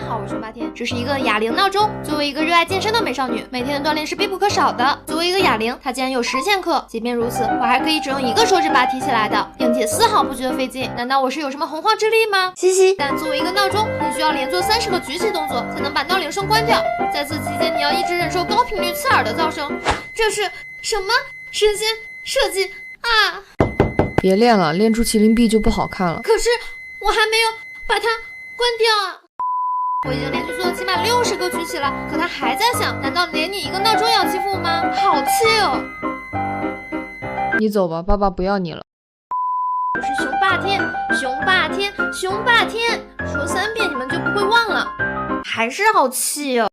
好，我是熊8天。这是一个哑铃闹钟。作为一个热爱健身的美少女，每天的锻炼是必不可少的。作为一个哑铃，它竟然有10千克。即便如此，我还可以只用一个手指把它提起来的，并且丝毫不觉得费劲。难道我是有什么洪荒之力吗？嘻嘻。但作为一个闹钟，你需要连做30个举起动作，才能把闹铃声关掉。在此期间，你要一直忍受高频率刺耳的噪声。这是什么神仙设计啊！别练了，练出麒麟臂就不好看了。可是我还没有把它关掉啊！我已经连续做了起码60个举起了，可他还在响。难道连你一个闹钟也要欺负我吗？好气哦！你走吧，爸爸不要你了。我是熊8天，熊8天，熊8天，说3遍你们就不会忘了。还是好气哦！